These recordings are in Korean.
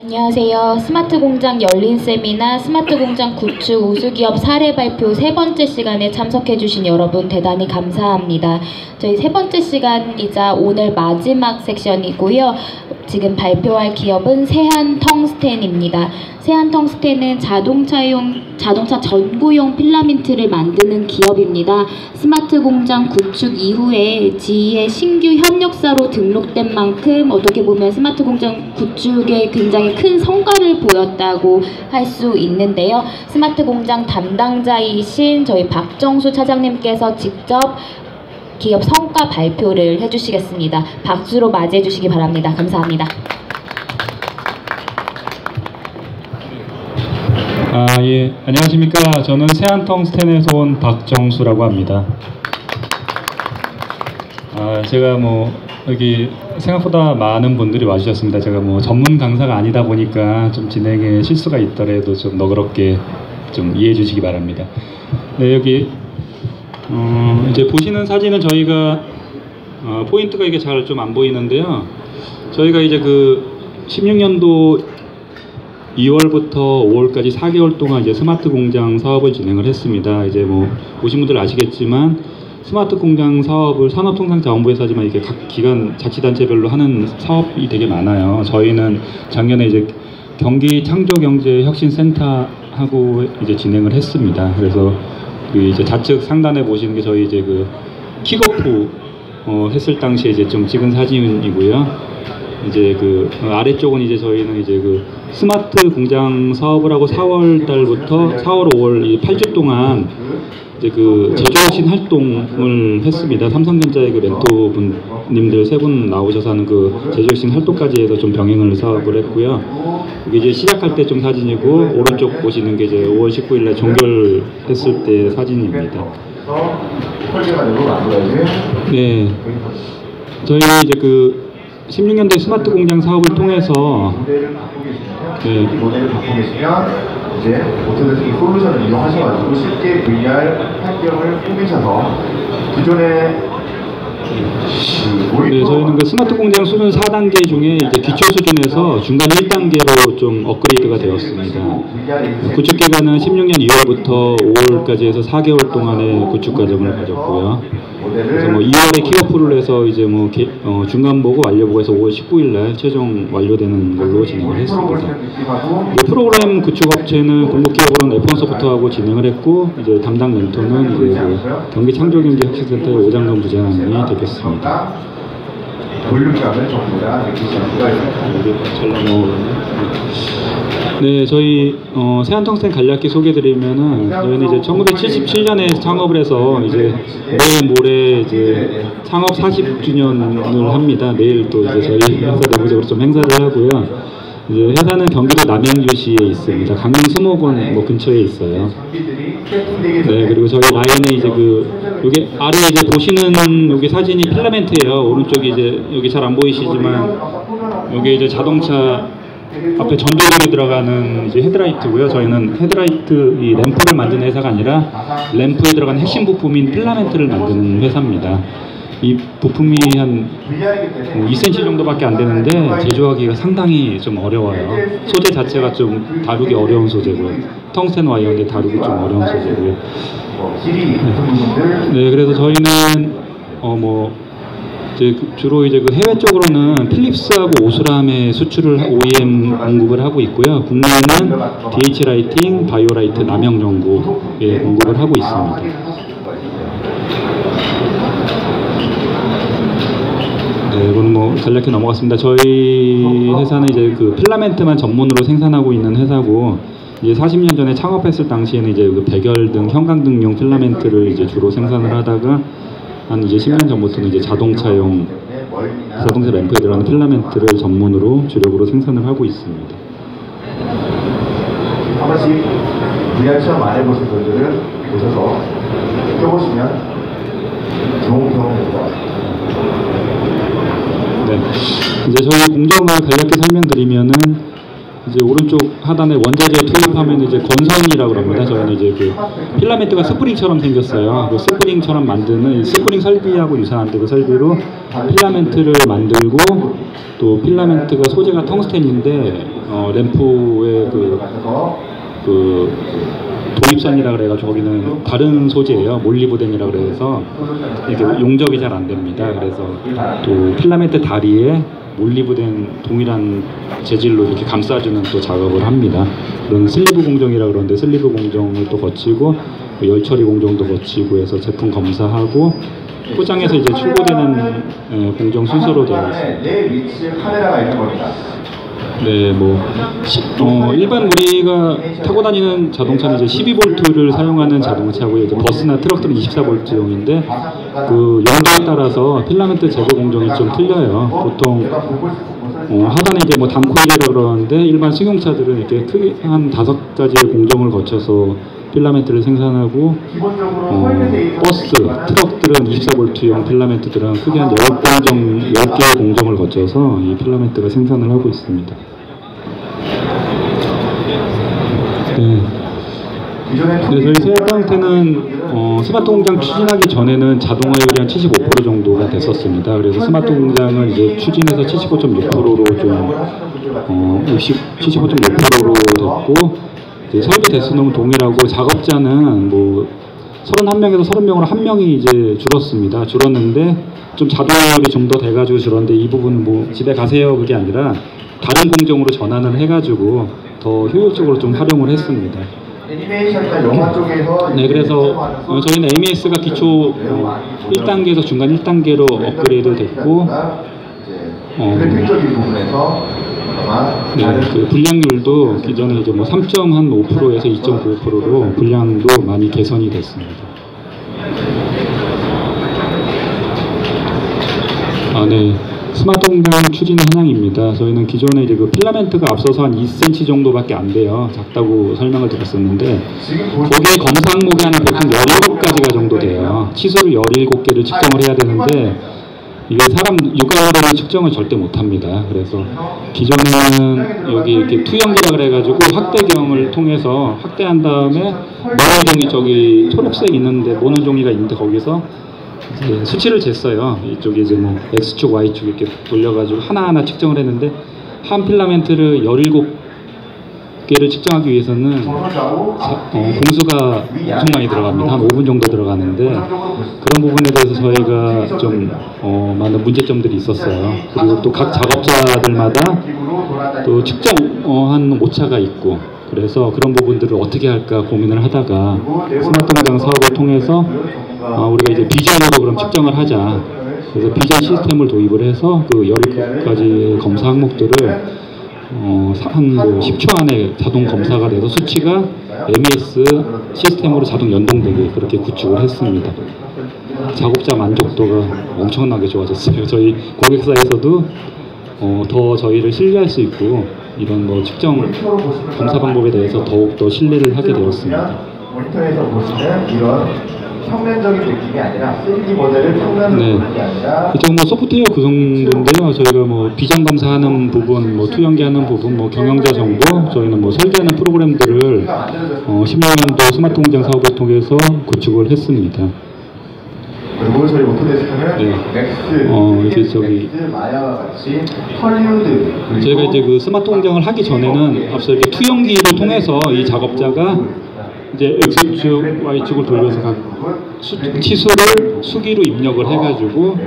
안녕하세요. 스마트 공장 열린 세미나 스마트 공장 구축 우수기업 사례 발표 세 번째 시간에 참석해주신 여러분 대단히 감사합니다. 저희 세 번째 시간이자 오늘 마지막 섹션이고요. 지금 발표할 기업은 세한텅스텐입니다. 세한텅스텐은 자동차 전구용 필라멘트를 만드는 기업입니다. 스마트 공장 구축 이후에 지의 신규 현역사로 등록된 만큼 어떻게 보면 스마트 공장 구축에 굉장히 큰 성과를 보였다고 할 수 있는데요. 스마트 공장 담당자이신 저희 박정수 차장님께서 직접 기업 성과 발표를 해주시겠습니다. 박수로 맞이해 주시기 바랍니다. 감사합니다. 예, 안녕하십니까. 저는 세한텅스텐에서 온 박정수라고 합니다. 제가 여기 생각보다 많은 분들이 와주셨습니다. 제가 전문 강사가 아니다 보니까 좀 진행에 실수가 있더라도 좀 너그럽게 좀 이해해 주시기 바랍니다. 네, 여기 이제 보시는 사진은 저희가 포인트가 이게 잘 좀 안 보이는데요. 저희가 이제 그 16년도 2월부터 5월까지 4개월 동안 이제 스마트 공장 사업을 진행을 했습니다. 이제 보신 분들 아시겠지만 스마트 공장 사업을 산업통상자원부에서 하지만 이게 각 기관 자치단체별로 하는 사업이 되게 많아요. 저희는 작년에 이제 경기창조경제혁신센터하고 이제 진행을 했습니다. 그래서 그 이제 좌측 상단에 보시는 게 저희 이제 그 킥오프 했을 당시에 이제 좀 찍은 사진이고요. 이제 그 아래쪽은 이제 저희는 이제 그 스마트 공장 사업을 하고 4월 달부터 4월, 5월 이 8주 동안 이제 그 제조혁신 활동을 했습니다. 삼성전자의 그 멘토분님들 세 분 나오셔서 하는 그 제조혁신 활동까지 해서 좀 병행을 사업을 했고요. 이게 이제 시작할 때 좀 사진이고 오른쪽 보시는 게 이제 5월 19일 날 종결했을 때 사진입니다. 네, 저희는 이제 그 16년도에 스마트 공장 사업을 통해서 모델을 갖고 계시면 이제 어떻게든 이 솔루션을 이용하셔가지고 쉽게 VR 환경을 꾸미셔서 기존의 저희는 그 스마트 공장 수준 4단계 중에 이제 기초 수준에서 중간 1단계로 좀 업그레이드가 되었습니다. 구축 기간은 16년 2월부터 5월까지 해서 4개월 동안의 구축 과정을 가졌고요. 그래서 2월에 킥오프를 해서 이제 중간 보고 완료 보고해서 5월 19일 날 최종 완료되는 걸로 진행을 했습니다. 프로그램 구축 업체는 공급기업으로는 F1소프트하고 진행을 했고 이제 담당 멘토는 이제 그 경기창조경제혁신센터의 오장근 부장이 되겠습니다. 볼륨감을 전부 다 느끼실 수가 있습니다. 네, 저희 세한텅스텐 간략히 소개드리면은 저희는 이제 1977년에 창업을 해서 이제 내일 모레 이제 창업 40주년을 합니다. 내일 또 이제 저희 회사 내부적으로 좀 행사를 하고요. 이제 회사는 경기도 남양주시에 있습니다. 강릉 수목원 근처에 있어요. 네, 그리고 저희 라인에 이제 여기 아래 이제 보시는 여기 사진이 필라멘트예요. 오른쪽이 이제 여기 잘 안 보이시지만 여기 이제 자동차 앞에 전조등에 들어가는 이제 헤드라이트고요. 저희는 헤드라이트 이 램프를 만드는 회사가 아니라 램프에 들어가는 핵심 부품인 필라멘트를 만드는 회사입니다. 이 부품이 한 2cm 정도밖에 안 되는데 제조하기가 상당히 좀 어려워요. 소재 자체가 좀 다루기 어려운 소재고요. 텅스텐 와이어인데 다루기 좀 어려운 소재고요. 네, 그래서 저희는 주로 이제 그 해외 쪽으로는 필립스하고 오스람의 수출을 OEM 공급을 하고 있고요. 국내는 DH 라이팅, 바이오라이트, 남영전구에 공급을 하고 있습니다. 네, 이건 간략히 넘어갔습니다. 저희 회사는 이제 그 필라멘트만 전문으로 생산하고 있는 회사고 이제 40년 전에 창업했을 당시에는 이제 그 백열등, 형광등용 필라멘트를 이제 주로 생산을 하다가 한 이제 10년 전부터는 이제 자동차 램프에 들어가는 필라멘트를 전문으로 주력으로 생산을 하고 있습니다. 한 번씩 VR 시험 안 해보신 분들은 오셔서 껴보시면 좋은 경험이 될 것 같습니다. 네, 이제 저희 공정을 간략히 설명드리면은 이제 오른쪽 하단에 원자재 투입하면 이제 건선이라고 합니다. 저희는 이제 그 필라멘트가 스프링처럼 생겼어요. 그 스프링처럼 만드는 이 스프링 설비하고 유사한데 그 설비로 필라멘트를 만들고 또 필라멘트가 소재가 텅스텐인데 램프의 그 도입선이라 그래가지고 거기는 다른 소재예요. 몰리브덴이라 그래서 이게 용접이 잘 안 됩니다. 그래서 또 필라멘트 다리에 몰리브덴 동일한 재질로 이렇게 감싸주는 또 작업을 합니다. 그런 슬리브 공정이라 그러는데 슬리브 공정을 또 거치고 열 처리 공정도 거치고 해서 제품 검사하고 포장해서 이제 출고되는 공정 순서로 되어 있습니다. 내 위치에 카메라가 있는 겁니다. 네, 뭐 일반 우리가 타고 다니는 자동차는 이제 12V를 사용하는 자동차고요. 이제 버스나 트럭들은 24V용인데 그 용도에 따라서 필라멘트 제거 공정이 좀 틀려요. 보통 하단에 이제 뭐 담코일이라고 그러는데 일반 승용차들은 이렇게 크게 한 5가지의 공정을 거쳐서 필라멘트를 생산하고 버스, 트럭들은 24V용 필라멘트들은 크게 한 10개의 공정을 거쳐서 이 필라멘트가 생산을 하고 있습니다. 네. 저희 세아탕테는 스마트 공장 추진하기 전에는 자동화율이 한 75% 정도가 됐었습니다. 그래서 스마트 공장을 이제 추진해서 75.6%로 좀 75.6%로 됐고 설비 대수는 동일하고 작업자는 뭐 31명에서 30명으로 1명이 이제 줄었습니다. 줄었는데 좀 자동화율이 좀 더 돼가지고 줄었는데 이 부분은 뭐 집에 가세요 그게 아니라 다른 공정으로 전환을 해가지고 더 효율적으로 좀 활용을 했습니다. 애니메이션이나 영화 쪽에서 네, 그래서 저희는 AMS가 기초 1단계에서 중간 1단계로 업그레이드 됐고 그래픽적인 부분에서 네, 그 불량률도 기존에 이제 뭐 3.5%에서 2.95%로 불량도 많이 개선이 됐습니다. 네. 스마트 공장 추진의 현황입니다. 저희는 기존에 이제 그 필라멘트가 앞서서 한 2cm 정도밖에 안 돼요. 작다고 설명을 드렸었는데 거기에 검사 항목이 한 보통 17가지가 정도 돼요. 치수를 17개를 측정을 해야 되는데 이게 사람 육안으로는 측정을 절대 못합니다. 그래서 기존에는 여기 이렇게 투영기라 그래가지고 확대경을 통해서 확대한 다음에 모노종이 저기 초록색 있는데 모노종이가 있는데 거기서 이제 수치를 쟀어요. 이쪽에 이제 뭐 X축, Y축 이렇게 돌려가지고 하나하나 측정을 했는데 한 필라멘트를 17개를 측정하기 위해서는 공수가 엄청 많이 들어갑니다. 한 5분 정도 들어가는데 그런 부분에 대해서 저희가 좀 많은 문제점들이 있었어요. 그리고 또 각 작업자들마다 또 측정한 오차가 있고 그래서 그런 부분들을 어떻게 할까 고민을 하다가 스마트 공장 사업을 통해서 우리가 이제 비전으로 그럼 측정을 하자. 그래서 비전 시스템을 도입을 해서 그 17가지 검사 항목들을 한 10초 안에 자동 검사가 돼서 수치가 MES 시스템으로 자동 연동되게 그렇게 구축을 했습니다. 작업자 만족도가 엄청나게 좋아졌어요. 저희 고객사에서도 더 저희를 신뢰할 수 있고 이런 뭐 측정 검사 방법에 대해서 더욱더 신뢰를 하게 되었습니다. 모니터에서 보시는 이런 평면적인 느낌이 아니라 3D 모델을 평면으로 보는 게 아니라 이쪽 뭐 소프트웨어 구성도인데요. 저희가 뭐 비전 검사하는 부분, 뭐 투영기하는 부분, 뭐 경영자 정보, 저희는 뭐 설계하는 프로그램들을 16년도 스마트 공장 사업을 통해서 구축을 했습니다. 그리고 저희 오토데스크는 맥스, 이제 저기 마야와 같이 헐리우드 저희가 이제 그 스마트 공장을 하기 전에는 앞서 이렇게 투영기를 통해서 이 작업자가 이제 X축, Y축을 돌려서 각 치수를 수기로 입력을 해가지고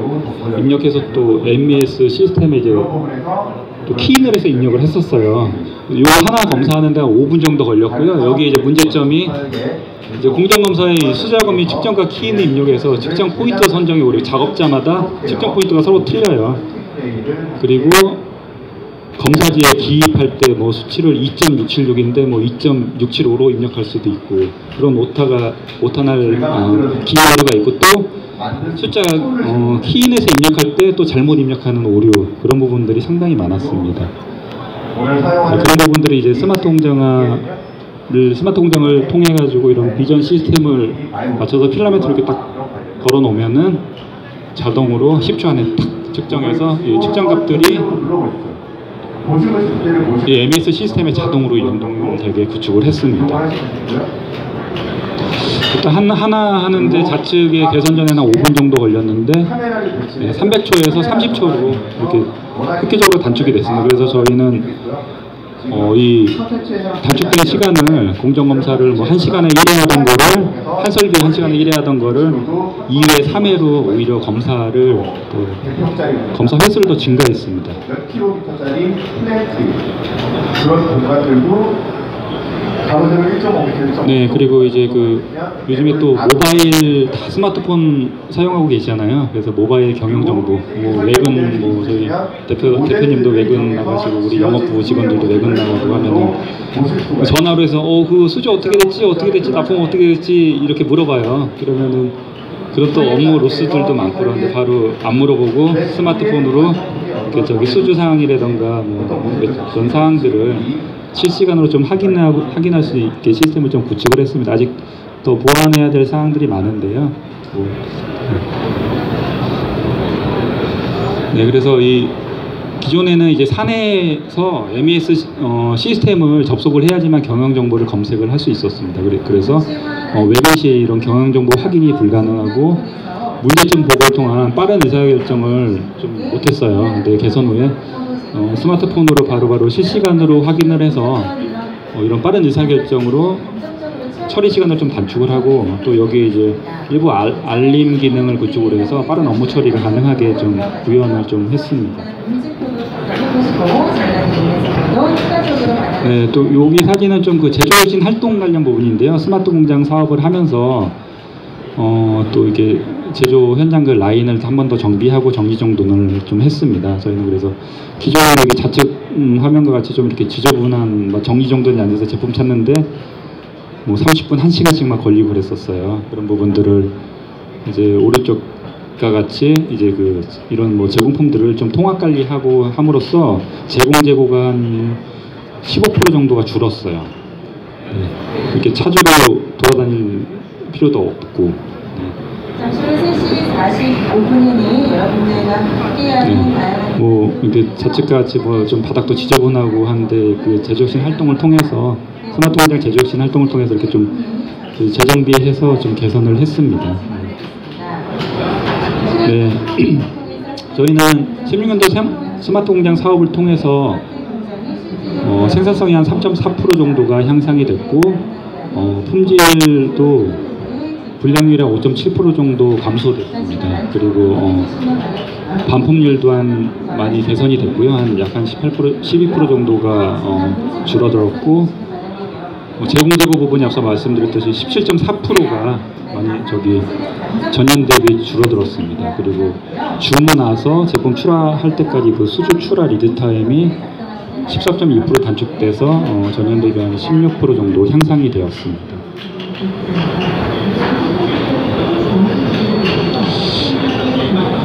입력해서 또 MES 시스템에 이제 또 키인을 해서 입력을 했었어요. 이거 하나 검사하는데 5분 정도 걸렸고요. 여기 이제 문제점이 이제 공정검사의 수작업 및 측정과 키인을 입력해서 측정 포인트 선정이 우리 작업자마다 측정 포인트가 서로 틀려요. 그리고 검사지에 기입할 때 뭐 수치를 2.676인데 뭐 2.675로 입력할 수도 있고 그런 오타날 기여가 있고 또 숫자 키인에서 입력할 때 또 잘못 입력하는 오류 그런 부분들이 상당히 많았습니다. 그런 부분들이 이제 스마트 공장을 통해 가지고 이런 비전 시스템을 맞춰서 필라멘트를 이렇게 딱 걸어 놓으면은 자동으로 10초 안에 딱 측정해서 이 측정 값들이 보시고 때를 보시고 이 MES 시스템에 자동으로 연동되게 구축을 했습니다. 일단 하나 하는데 좌측에 개선 전에는 5분 정도 걸렸는데 300초에서 30초로 이렇게 획기적으로 단축이 됐습니다. 그래서 저희는 이 단축된 시간을 공정검사를 뭐 1시간에 1회 하던 거를 한 설비 1시간에 1회 하던 거를 2회, 3회로 오히려 검사를 검사 횟수를 더 증가했습니다. 몇 킬로미터짜리 플랜트 그런 공간들도 가로세로 1.5m. 네, 그리고 이제 그 요즘에 또 모바일 다 스마트폰 사용하고 계시잖아요. 그래서 모바일 경영 정보, 뭐 외근 뭐 저희 대표님도 외근 나가시고 우리 영업부 직원들도 외근 나가고 하면은 전화로 해서 그 수주 어떻게 됐지 납품 어떻게 됐지 이렇게 물어봐요. 그러면은 그런 또 업무 로스들도 많고 그런데 바로 안 물어보고 스마트폰으로 저기 수주 사항이라던가 뭐 그런 사항들을 실시간으로 좀 확인할 수 있게 시스템을 좀 구축을 했습니다. 아직 더 보완해야 될 사항들이 많은데요. 네, 그래서 이 기존에는 이제 산에서 MES 시스템을 접속을 해야지만 경영 정보를 검색을 할 수 있었습니다. 그래서 외근 시에 이런 경영 정보 확인이 불가능하고 문제점 보고를 통한 빠른 의사결정을 좀 못했어요. 근데 개선 후에 스마트폰으로 바로바로 실시간으로 확인을 해서 이런 빠른 의사결정으로 처리 시간을 좀 단축을 하고 또 여기 이제 일부 알림 기능을 구축을 해서 빠른 업무 처리가 가능하게 좀 구현을 좀 했습니다. 네, 또 여기 사진은 좀 그 제조혁신 활동 관련 부분인데요. 스마트 공장 사업을 하면서 또 이렇게 제조 현장 그 라인을 한 번 더 정비하고 정리 정돈을 좀 했습니다. 저희는 그래서 기존에 여기 좌측 화면과 같이 좀 이렇게 지저분한 뭐 정리 정돈이 안 돼서 제품 찾는데 뭐 30분 1시간씩 막 걸리고 그랬었어요. 그런 부분들을 이제 오른쪽과 같이 이제 그 이런 뭐 제공품들을 좀 통합 관리하고 함으로써 재고가 한 15% 정도가 줄었어요. 네. 이렇게 차주로 돌아다닐 필요도 없고. 잠시 후 3시 45분이니 여러분들과 함께하는 다양한 뭐 이렇게 좌측같이 뭐 좀 바닥도 지저분하고 한데 그 제조혁신 활동을 통해서 스마트 공장 제조혁신 활동을 통해서 이렇게 좀 재정비해서 좀 개선을 했습니다. 네, 저희는 16년도 스마트 공장 사업을 통해서 생산성이 한 3.4% 정도가 향상이 됐고 품질도 불량률이 5.7% 정도 감소됐습니다. 그리고 반품률도 많이 개선이 됐고요. 약 한 18%, 12% 정도가 줄어들었고 제공재고 부분이 앞서 말씀드렸듯이 17.4%가 많이 전년 대비 줄어들었습니다. 그리고 주문 와서 제품 출하할 때까지 그 수주 출하 리드 타임이 14.2% 단축돼서 전년 대비 한 16% 정도 향상이 되었습니다.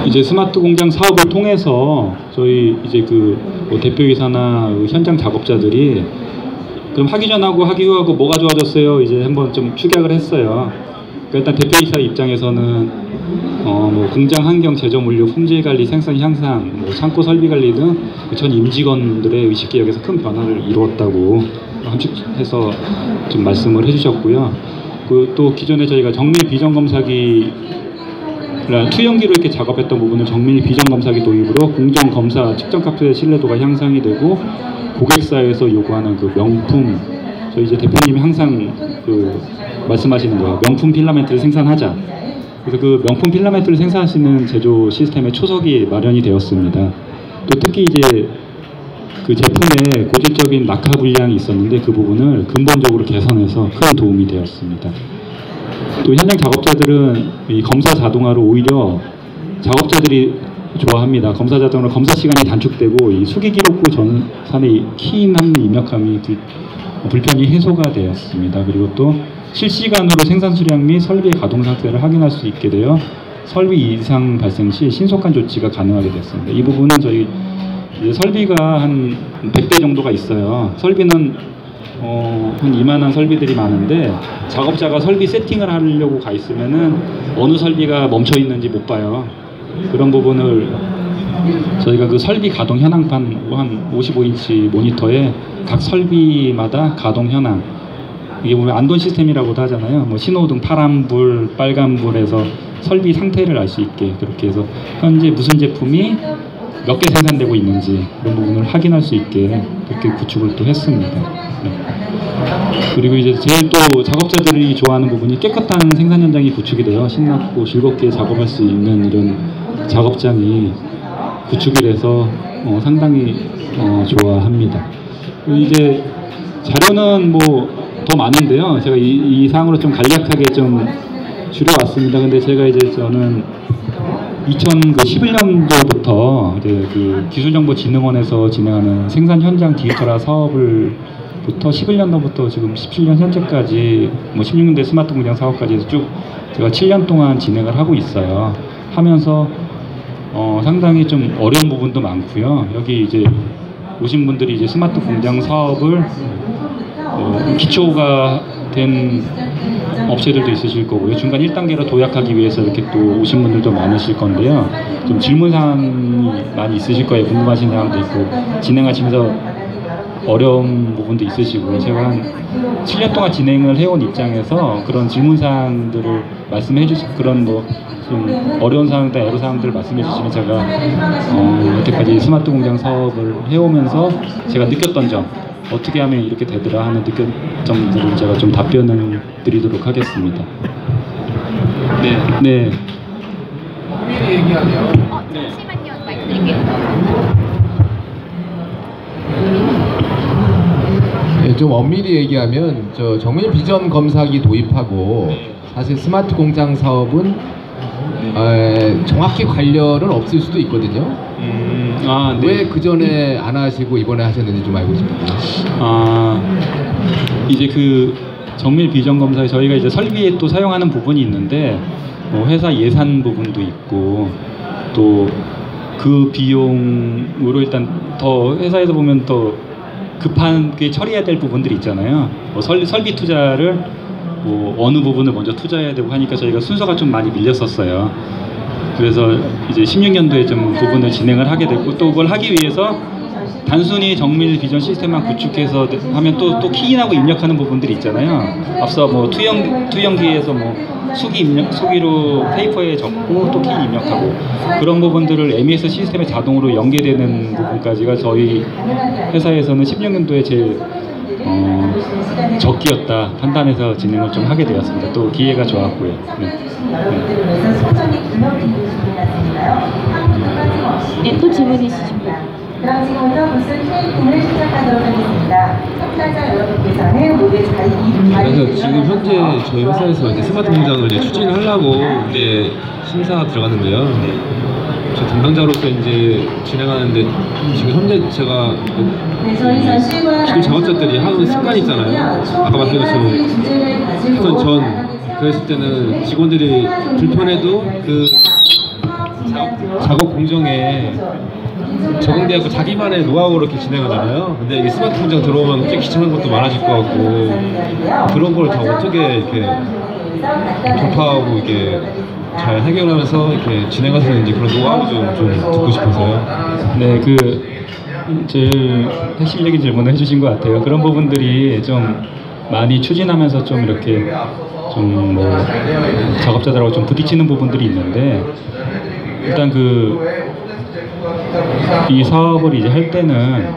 이제 스마트 공장 사업을 통해서 저희 이제 뭐 대표이사나 현장 작업자들이 그럼 하기 전하고 하기 후하고 뭐가 좋아졌어요? 이제 한번 좀 축약을 했어요. 그러니까 일단 대표이사 입장에서는 뭐 공장 환경, 제조 물류, 품질 관리, 생산 향상, 뭐 창고 설비 관리 등 전 임직원들의 의식 개혁에서 큰 변화를 이루었다고 함축해서 좀 말씀을 해주셨고요. 또 기존에 저희가 정밀 비전 검사기 투영기로 이렇게 작업했던 부분을 정밀 비전 검사기 도입으로 공정 검사 측정 값의 신뢰도가 향상이 되고 고객사에서 요구하는 그 명품, 저희 이제 대표님이 항상 말씀하시는 거예요. 명품 필라멘트를 생산하자. 그래서 그 명품 필라멘트를 생산하시는 제조 시스템의 초석이 마련이 되었습니다. 또 특히 이제 그 제품에 고질적인 낙하 불량이 있었는데 그 부분을 근본적으로 개선해서 큰 도움이 되었습니다. 또 현장 작업자들은 이 검사 자동화로 오히려 작업자들이 좋아합니다. 검사 자동으로 검사 시간이 단축되고 이 수기 기록부 전산의 키인하는 입력함이 불편이 해소가 되었습니다. 그리고 또 실시간으로 생산 수량 및 설비의 가동 상태를 확인할 수 있게 되어 설비 이상 발생 시 신속한 조치가 가능하게 됐습니다. 이 부분은 저희 이제 설비가 한 100대 정도가 있어요. 설비는 한 이만한 설비들이 많은데 작업자가 설비 세팅을 하려고 가 있으면은 어느 설비가 멈춰 있는지 못 봐요. 그런 부분을 저희가 그 설비 가동 현황판 한 55인치 모니터에 각 설비마다 가동 현황, 이게 보면 안돈 시스템이라고도 하잖아요. 뭐 신호등 파란불, 빨간불에서 설비 상태를 알 수 있게 그렇게 해서 현재 무슨 제품이 몇 개 생산되고 있는지 그런 부분을 확인할 수 있게 그렇게 구축을 또 했습니다. 네. 그리고 이제 제일 또 작업자들이 좋아하는 부분이 깨끗한 생산 현장이 구축이 돼요. 신나고 즐겁게 작업할 수 있는 이런 작업장이 구축이 돼서 상당히 좋아합니다. 그리고 이제 자료는 뭐 더 많은데요. 제가 이 사항으로 좀 간략하게 좀 줄여왔습니다. 근데 제가 이제 저는 2011년도부터 이제 그 기술정보진흥원에서 진행하는 생산 현장 디지털화 사업을부터 11년도부터 지금 17년 현재까지 뭐 16년대 스마트 공장 사업까지 해서 쭉 제가 7년 동안 진행을 하고 있어요. 하면서 상당히 좀 어려운 부분도 많고요. 여기 이제 오신 분들이 이제 스마트 공장 사업을 기초가 된 업체들도 있으실 거고요. 중간 1단계로 도약하기 위해서 이렇게 또 오신 분들도 많으실 건데요. 좀 질문사항이 많이 있으실 거예요. 궁금하신 사항도 있고 진행하시면서 어려운 부분도 있으시고 제가 한 7년 동안 진행을 해온 입장에서 그런 질문사항들을 말씀해 주시 그런 뭐 좀 어려운 사항들, 애로사항들을 말씀해 주시면 제가 여태까지 스마트 공장 사업을 해오면서 제가 느꼈던 점 어떻게 하면 이렇게 되더라 하는 점들을 제가 좀 답변을 드리도록 하겠습니다. 네. 네. 잠시만요. 마이크 드릴게요. 네, 좀 엄밀히 얘기하면 저 정밀 비전 검사기 도입하고 사실 스마트 공장 사업은 정확히 관련은 없을 수도 있거든요. 네. 왜 그 전에 안 하시고 이번에 하셨는지 좀 알고 싶습니다. 이제 그 정밀 비전 검사에 저희가 이제 설비에 또 사용하는 부분이 있는데 회사 예산 부분도 있고 또 그 비용으로 일단 더 회사에서 보면 더 급하게 처리해야 될 부분들이 있잖아요. 설비 투자를 어느 부분을 먼저 투자해야 되고 하니까 저희가 순서가 좀 많이 밀렸었어요. 그래서 이제 16년도에 좀 부분을 진행을 하게 됐고 또 그걸 하기 위해서 단순히 정밀 비전 시스템만 구축해서 하면 또 키인하고 입력하는 부분들이 있잖아요. 앞서 뭐 투영기에서 뭐 수기로 페이퍼에 적고 또 키 입력하고 그런 부분들을 MES 시스템에 자동으로 연계되는 부분까지가 저희 회사에서는 16년도에 제일 적기였다 판단해서 진행을 좀 하게 되었습니다. 또 기회가 좋았고요. 네. 네, 또 질문 있으십니까? 그럼 지금부터 부스 K2를 시작하도록 하겠습니다. 참가자 여러분께서는 모두 그래서 지금 현재 저희 회사에서 이제 스마트 공장을 이제 추진을 하려고 이제 심사 들어갔는데요. 저 담당자로서 이제 진행하는데 지금 현재 제가 지금 작업자들이 하는 습관이 있잖아요. 아까 말씀드린 것처럼 회선 그랬을 때는 직원들이 불편해도 그 작업 공정에 적응되고 자기만의 노하우로 이렇게 진행하잖아요. 근데 이게 스마트 공장 들어오면 꽤 귀찮은 것도 많아질 것 같고 그런 걸 다 어떻게 이렇게 돌파하고 이렇게 잘 해결하면서 이렇게 진행하시는지 그런 노하우 좀 듣고 싶어서요. 네, 제일 핵심적인 질문을 해주신 것 같아요. 그런 부분들이 좀 많이 추진하면서 좀 이렇게 좀 뭐 작업자들하고 좀 부딪히는 부분들이 있는데 일단 이 사업을 이제 할 때는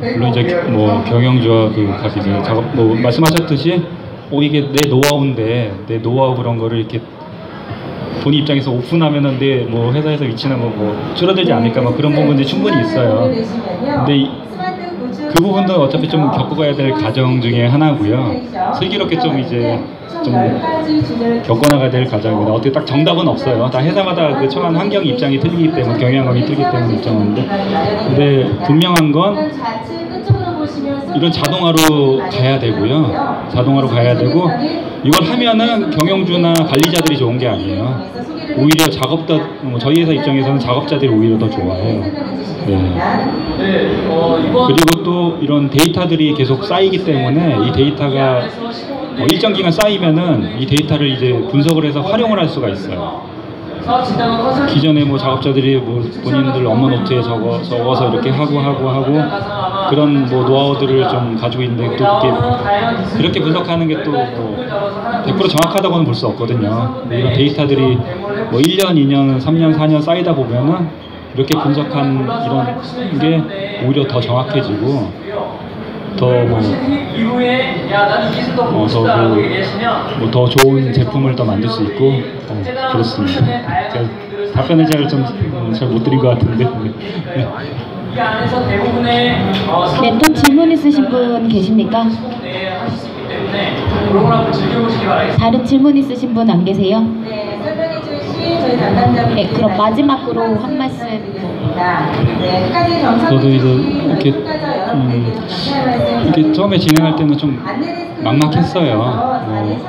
물론 이제 뭐 경영주와 같이 이제 작업 말씀하셨듯이 이게 내 노하우인데 내 노하우 그런 거를 이렇게 본인 입장에서 오픈하면은 내 뭐 회사에서 위치나 뭐 줄어들지 않을까 뭐 그런 부분들이 충분히 있어요. 근데 그 부분도 어차피 좀 겪어가야 될 과정 중에 하나고요. 슬기롭게 좀 이제 좀 겪어나가야 될 과정입니다. 어떻게 딱 정답은 없어요. 다 회사마다 그 처한 환경 입장이 틀리기 때문에 경영감이 틀리기 때문에 입장인데 근데 분명한 건 이런 자동화로 가야 되고요. 자동화로 가야 되고 이걸 하면은 경영주나 관리자들이 좋은 게 아니에요. 오히려 저희 회사 입장에서는 작업자들이 오히려 더 좋아해요. 네. 그리고 또 이런 데이터들이 계속 쌓이기 때문에 이 데이터가 일정 기간 쌓이면은 이 데이터를 이제 분석을 해서 활용을 할 수가 있어요. 기존에 뭐 작업자들이 뭐 본인들 업무 노트에 적어서 이렇게 하고 그런 뭐 노하우들을 좀 가지고 있는데 또 그렇게 분석하는 게 또 뭐 100% 정확하다고는 볼 수 없거든요. 이런 데이터들이 뭐 1년, 2년, 3년, 4년 쌓이다 보면은 이렇게 분석한 이런 게 오히려 더 정확해지고 더 좋은 제품을 더 만들 수 있고 그렇습니다. 제가 답변을 잘 못 드린 것 같은데. 네, 또 질문 있으신 분 계십니까? 다른 질문 있으신 분 안 계세요? 네, 설명해 주신 저희 담당자분. 네, 그럼 마지막으로 한 말씀. 네, 끝까지 정상을 저도 이제 주신 이렇게 참가자 여러분들께 감사의 말씀 이렇게 처음에 진행할 때는 좀 막막했어요.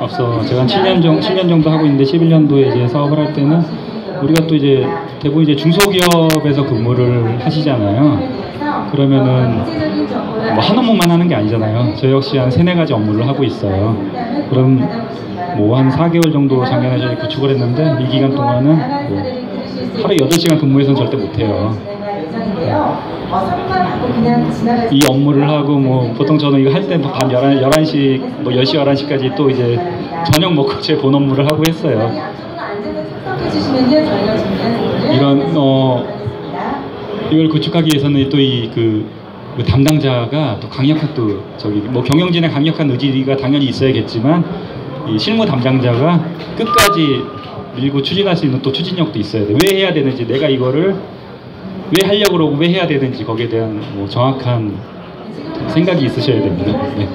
앞서 제가 한 7년 정도 하고 있는데 11년도에 이제 사업을 할 때는 우리가 또 이제 대부분 이제 중소기업에서 근무를 하시잖아요. 그러면은 뭐 한 업무만 하는 게 아니잖아요. 저 역시 한 3-4가지 업무를 하고 있어요. 그럼 뭐 한 4개월 정도 작년에 저희 구축을 했는데 이 기간 동안은 뭐 하루에 8시간 근무해서는 절대 못해요. 이 업무를 하고 뭐 보통 저는 이거 할 때 밤 11시, 뭐 10시, 11시까지 또 이제 저녁 먹고 제 본 업무를 하고 했어요. 이걸 구축하기 위해서는 또 그 담당자가 또 강력한 뭐 경영진의 강력한 의지가 당연히 있어야겠지만 이 실무 담당자가 끝까지 밀고 추진할 수 있는 또 추진력도 있어야 돼. 왜 해야 되는지, 내가 이거를 왜 하려고 그러고 왜 해야 되는지 거기에 대한 뭐 정확한 생각이 있으셔야 됩니다. 네.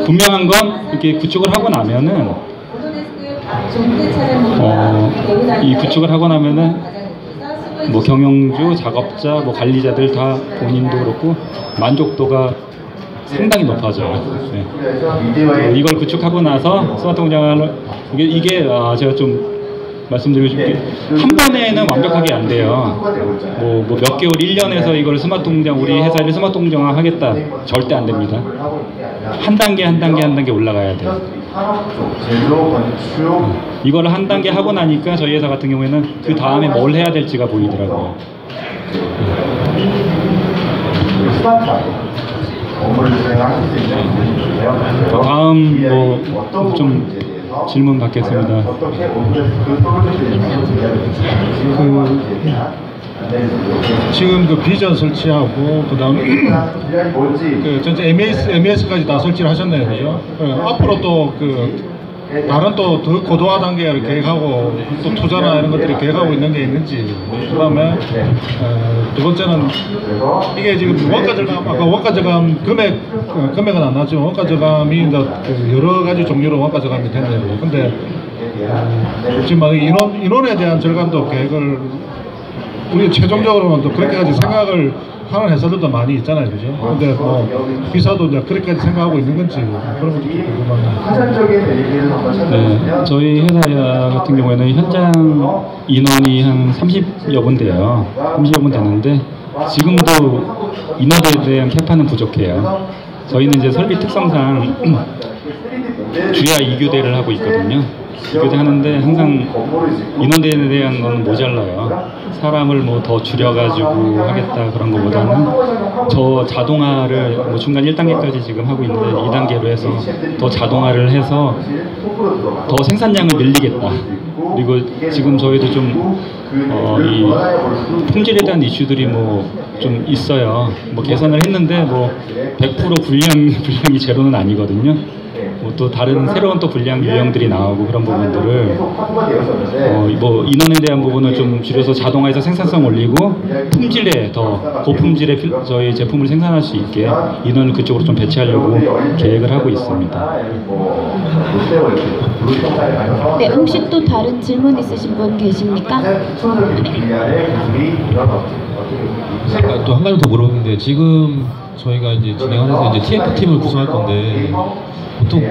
분명한 건 이렇게 구축을 하고 나면은 이 구축을 하고 나면은 뭐 경영주, 작업자, 뭐 관리자들 다 본인도 그렇고 만족도가 상당히 높아져요. 네. 이걸 구축하고 나서 스마트 공장을 이게 제가 좀 말씀드리고 싶은 게 한 번에는 완벽하게 안 돼요. 뭐 몇 개월, 1년에서 이걸 스마트 공장, 우리 회사를 스마트 공장화 하겠다, 절대 안 됩니다. 한 단계 올라가야 돼요. 이걸 한 단계 하고 나니까 저희 회사 같은 경우에는 그 다음에 뭘 해야 될지가 보이더라고요. 다음 뭐 좀 질문 받겠습니다. 지금 그 비전 설치하고 그다음에 그 전체 MES까지 다 설치를 하셨네요, 그죠? 앞으로 또 다른 또 더 고도화 단계를 계획하고 또 투자나 이런 것들이 계획하고 있는 게 있는지, 그다음에 두 번째는 이게 지금 원가 절감, 아까 원가 절감 금액은 안 나왔지만 원가 절감이 이제 여러 가지 종류로 원가 절감이 됐네요. 근데 지금 만약 인원에 대한 절감도 계획을 우리 최종적으로는 또 그렇게까지 생각을 하는 회사들도 많이 있잖아요, 그죠? 근데 뭐 비사도 이제 그렇게까지 생각하고 있는 건지 그런 것도 좀 궁금합니다. 네, 저희 회사 같은 경우에는 현장 인원이 한 30여 분 돼요. 30여 분 되는데 지금도 인원에 대한 캐파는 부족해요. 저희는 이제 설비 특성상 주야 2교대를 하고 있거든요. 2교대 하는데 항상 인원에 대한 건 모자라요. 사람을 뭐 더 줄여가지고 하겠다 그런 것보다는 저 자동화를 뭐 중간 1단계까지 지금 하고 있는데 2단계로 해서 더 자동화를 해서 더 생산량을 늘리겠다. 그리고 지금 저희도 좀 이 품질에 대한 이슈들이 뭐 좀 있어요. 뭐 개선을 했는데 뭐 100% 불량이 제로는 아니거든요. 뭐 또 다른 새로운 또 불량 유형들이 나오고 그런 부분들을 뭐 인원에 대한 부분을 좀 줄여서 자동화해서 생산성 올리고 품질에 더 고품질의 저희 제품을 생산할 수 있게 인원을 그쪽으로 좀 배치하려고 계획을 하고 있습니다. 네, 혹시 또 다른 질문 있으신 분 계십니까? 또 한 가지 더 물어보는데, 지금 저희가 이제 진행하면서 이제 TF 팀을 구성할 건데 보통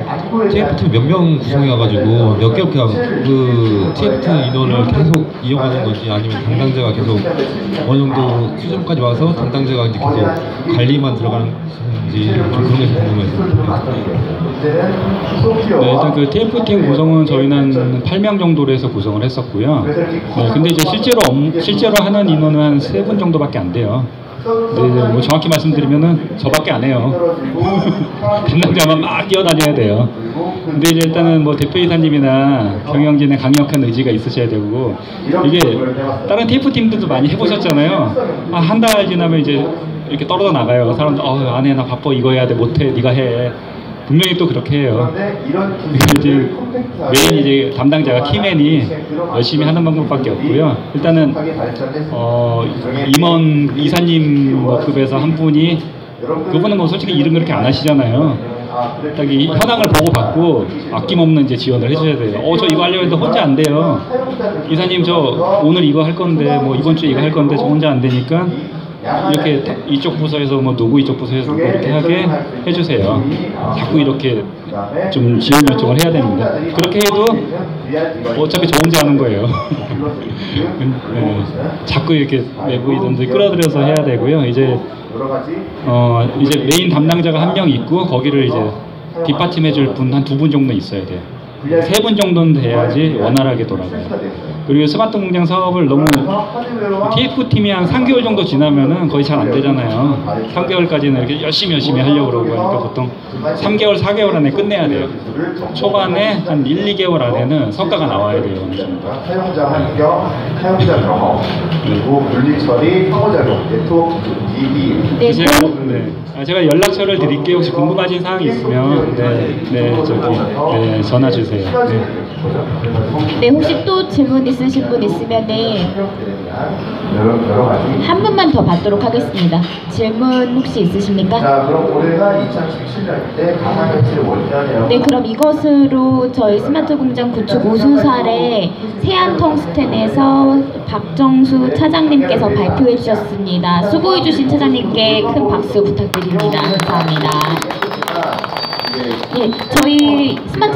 TF 팀 몇 명 구성해가지고 몇 개월 그 TF 팀 인원을 계속 이용하는 건지 아니면 담당자가 계속 어느 정도 수준까지 와서 담당자가 이제 계속 관리만 들어가는 건지 좀 그런 게 궁금해서. 네, 일단 그 TF팀 구성은 저희는 한 8명 정도로 해서 구성을 했었고요. 네, 근데 이제 실제로 하는 인원은 한 3분 정도밖에 안 돼요. 네, 뭐 정확히 말씀드리면은 저밖에 안 해요. 담당자만 막 뛰어다녀야 돼요. 근데 이제 일단은 뭐 대표이사님이나 경영진의 강력한 의지가 있으셔야 되고, 이게 다른 TF팀들도 많이 해보셨잖아요. 한 달 지나면 이제 이렇게 떨어져 나가요. 사람들 안 해, 나 바빠, 이거 해야 돼, 못해, 네가 해. 분명히 또 그렇게 해요. 이제 메인 이제 담당자가 키맨이 열심히 하는 방법밖에 없고요. 일단은 임원 이사님 급에서 한 분이, 그분은 뭐 솔직히 일은 그렇게 안 하시잖아요. 딱 이 현황을 보고 받고 아낌없는 이제 지원을 해줘야 돼요. 저 이거 하려고 했는데 혼자 안 돼요. 이사님 저 오늘 이거 할 건데, 뭐 이번 주에 이거 할 건데 저 혼자 안 되니까 이렇게 이쪽 부서에서 뭐 누구 이쪽 부서에서 누구 이렇게 하게 해주세요. 자꾸 이렇게 좀 지원 요청을 해야 됩니다. 그렇게 해도 어차피 저 혼자 하는 거예요. 네, 자꾸 이렇게 내부 인원들 끌어들여서 해야 되고요. 이제 메인 담당자가 한 명 있고, 거기를 이제 뒷받침 해줄 분 한 2분 정도 있어야 돼요. 3분 정도는 돼야지 원활하게 돌아가요. 그리고 스마트 공장 사업을 너무 TF팀이 한 3개월 정도 지나면은 거의 잘 안 되잖아요. 3개월까지는 이렇게 열심히 하려고 그러고 하니까 보통 3개월, 4개월 안에 끝내야 돼요. 초반에 한 1, 2개월 안에는 성과가 나와야 돼요. 사용자 환경, 사용자 경험, 그리고 분리 처리, 상호작용, 네트워크, DB. 제가 연락처를 드릴게요. 혹시 궁금하신 사항이 있으면 전화 주세요. 네, 혹시 또 질문 있으신 분 있으면은 한 분만 더 받도록 하겠습니다. 질문 혹시 있으십니까? 자, 그럼 올해가 2017년 때 가상현실 원년이라고. 네, 그럼 이것으로 저희 스마트 공장 구축 우수 사례 세안텅스텐에서 박정수 차장님께서 발표해 주셨습니다. 수고해 주신 차장님께 큰 박수 부탁드립니다. 감사합니다. 네, 저희 스마트